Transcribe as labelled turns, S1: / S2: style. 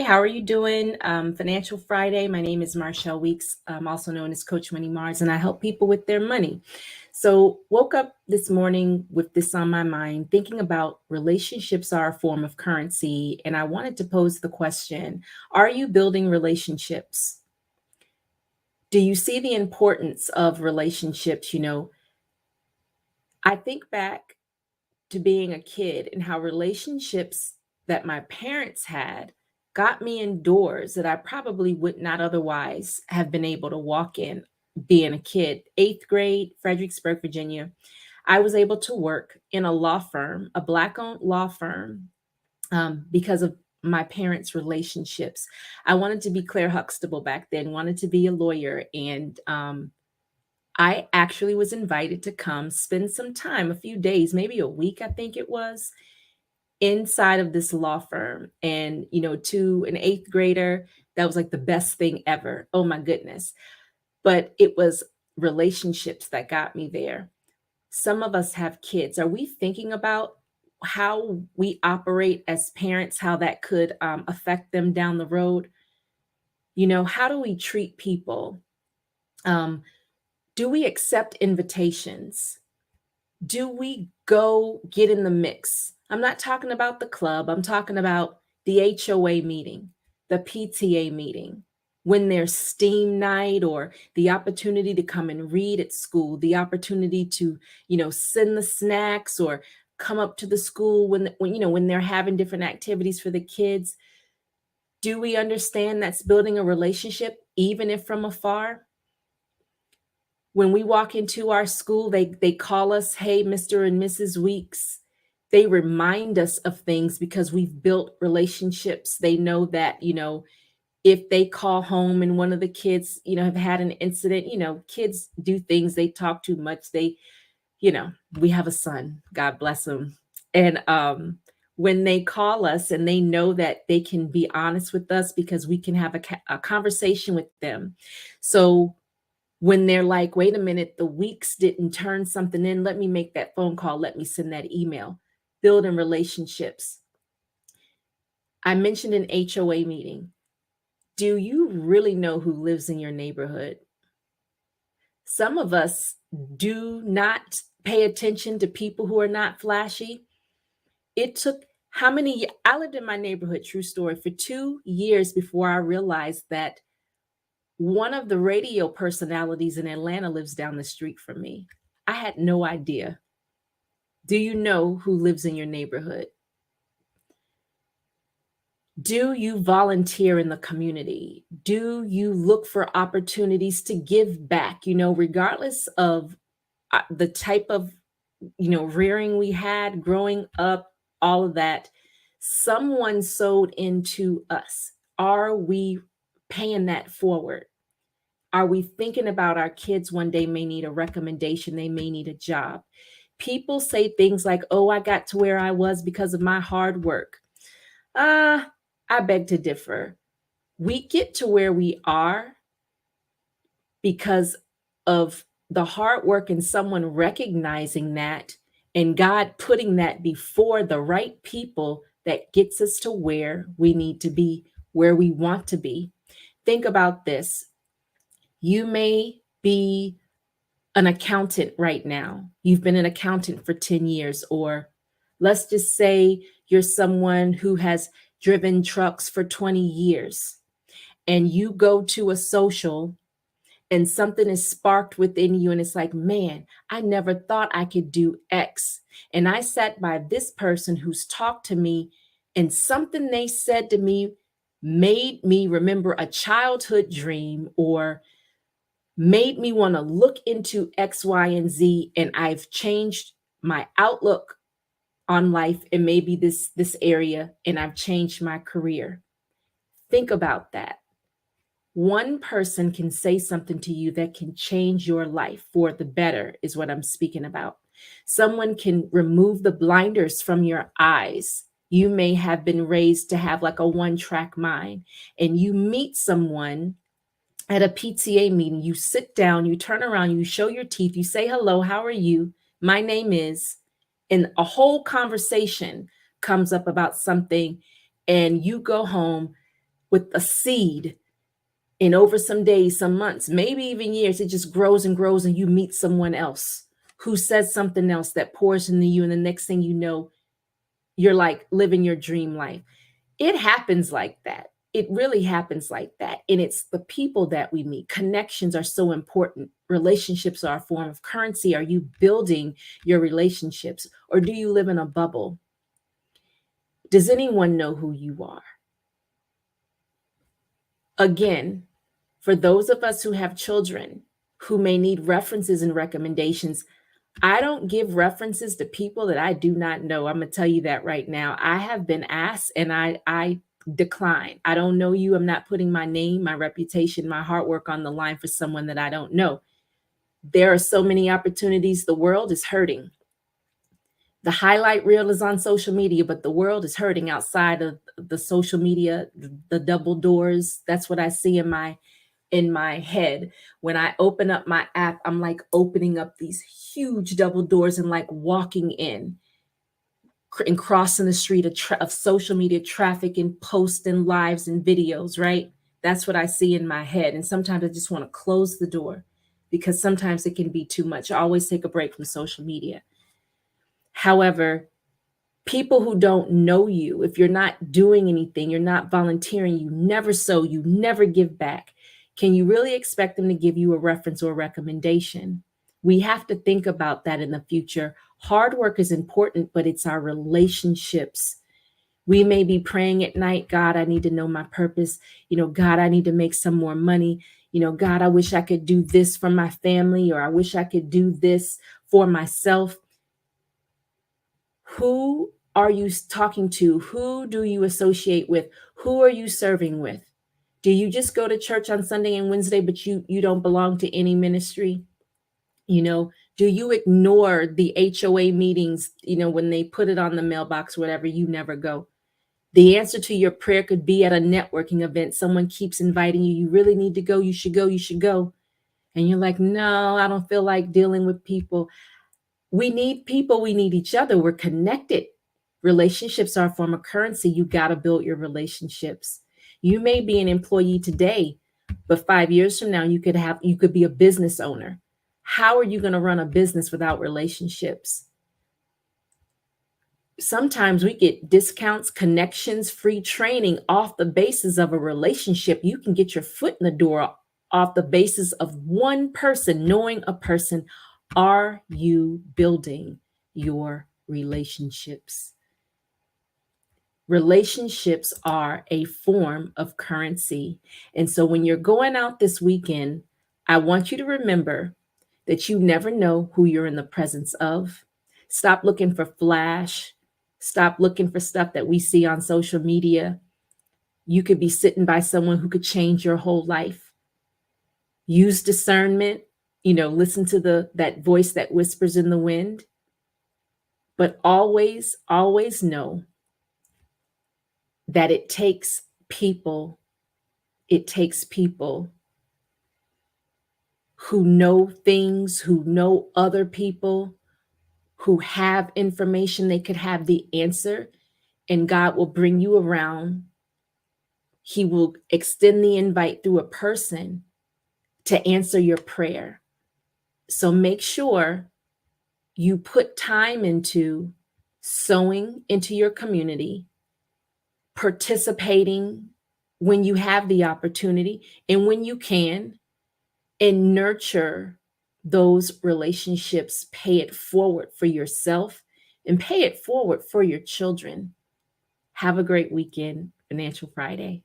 S1: how are you doing? Financial Friday. My name is Marshall Weeks, also known as Coach Money Mars, and I help people with their money. So, woke up this morning with this on my mind, thinking about relationships are a form of currency, and I wanted to pose the question: Are you building relationships? Do you see the importance of relationships? I think back to being a kid and how relationships that my parents had got me in doors that I probably would not otherwise have been able to walk in being a kid. Eighth grade, Fredericksburg, Virginia. I was able to work in a law firm, a Black owned law firm, because of my parents' relationships. I wanted to be Claire Huxtable back then, wanted to be a lawyer. And I actually was invited to come spend some time, a few days, maybe a week, I think it was, inside of this law firm. And, to an eighth grader, that was like the best thing ever. Oh my goodness. But it was relationships that got me there. Some of us have kids. Are we thinking about how we operate as parents, how that could affect them down the road? How do we treat people? Um, do we accept invitations? Do we go get in the mix? I'm not talking about the club. I'm talking about the HOA meeting, the PTA meeting, when there's STEAM night or the opportunity to come and read at school, the opportunity to, send the snacks or come up to the school when they're having different activities for the kids. Do we understand that's building a relationship, even if from afar? When we walk into our school, they call us, hey, Mr. and Mrs. Weeks. They remind us of things because we've built relationships. They know that, if they call home and one of the kids, have had an incident, kids do things, they talk too much. We have a son, God bless him. And when they call us and they know that they can be honest with us because we can have a conversation with them. So when they're like, wait a minute, the Weeks didn't turn something in, let me make that phone call, let me send that email. Building relationships. I mentioned an HOA meeting. Do you really know who lives in your neighborhood? Some of us do not pay attention to people who are not flashy. It took I lived in my neighborhood, true story, for 2 years before I realized that one of the radio personalities in Atlanta lives down the street from me. I had no idea. Do you know who lives in your neighborhood? Do you volunteer in the community? Do you look for opportunities to give back? Regardless of the type of, rearing we had growing up, all of that, someone sewed into us. Are we paying that forward? Are we thinking about our kids one day may need a recommendation, they may need a job? People say things like, oh, I got to where I was because of my hard work. I beg to differ. We get to where we are because of the hard work and someone recognizing that and God putting that before the right people that gets us to where we need to be, where we want to be. Think about this. You may be an accountant right now. You've been an accountant for 10 years, or let's just say you're someone who has driven trucks for 20 years and you go to a social and something is sparked within you and it's like, man, I never thought I could do X. And I sat by this person who's talked to me and something they said to me made me remember a childhood dream or made me want to look into X, Y, and Z. And I've changed my outlook on life and maybe this area, and I've changed my career. Think about that. One person can say something to you that can change your life for the better, is what I'm speaking about. Someone can remove the blinders from your eyes. You may have been raised to have like a one-track mind, and you meet someone at a PTA meeting. You sit down, you turn around, you show your teeth, you say, hello, how are you? My name is, and a whole conversation comes up about something, and you go home with a seed. And over some days, some months, maybe even years, it just grows and grows, and you meet someone else who says something else that pours into you. And the next thing you know, you're like living your dream life. It happens like that. It really happens like that. And it's the people that we meet. Connections are so important. Relationships are a form of currency. Are you building your relationships, or do you live in a bubble? Does anyone know who you are? Again, for those of us who have children who may need references and recommendations, I don't give references to people that I do not know. I'm going to tell you that right now. I have been asked and I decline. I don't know you. I'm not putting my name, my reputation, my hard work on the line for someone that I don't know. There are so many opportunities. The world is hurting. The highlight reel is on social media, but the world is hurting outside of the social media, the double doors. That's what I see in my head. When I open up my app, I'm like opening up these huge double doors and like walking in and crossing the street of social media traffic and posts and lives and videos, right? That's what I see in my head. And sometimes I just want to close the door because sometimes it can be too much. I always take a break from social media. However, people who don't know you, if you're not doing anything, you're not volunteering, you never sow, you never give back, can you really expect them to give you a reference or a recommendation? We have to think about that in the future. Hard work is important, but it's our relationships. We may be praying at night, God, I need to know my purpose. God, I need to make some more money. God, I wish I could do this for my family, or I wish I could do this for myself. Who are you talking to? Who do you associate with? Who are you serving with? Do you just go to church on Sunday and Wednesday, but you don't belong to any ministry? Do you ignore the HOA meetings, when they put it on the mailbox, whatever, you never go? The answer to your prayer could be at a networking event. Someone keeps inviting you. You really need to go. You should go. You should go. And you're like, no, I don't feel like dealing with people. We need people. We need each other. We're connected. Relationships are a form of currency. You got to build your relationships. You may be an employee today, but 5 years from now, you could be a business owner. How are you going to run a business without relationships? Sometimes we get discounts, connections, free training off the basis of a relationship. You can get your foot in the door off the basis of one person, knowing a person. Are you building your relationships? Relationships are a form of currency. And so when you're going out this weekend, I want you to remember that you never know who you're in the presence of. Stop looking for flash. Stop looking for stuff that we see on social media. You could be sitting by someone who could change your whole life. Use discernment, listen to that voice that whispers in the wind. But always, always know that it takes people who know things, who know other people, who have information. They could have the answer, and God will bring you around. He will extend the invite through a person to answer your prayer. So make sure you put time into sowing into your community, participating when you have the opportunity and when you can, and nurture those relationships. Pay it forward for yourself and pay it forward for your children. Have a great weekend, Financial Friday.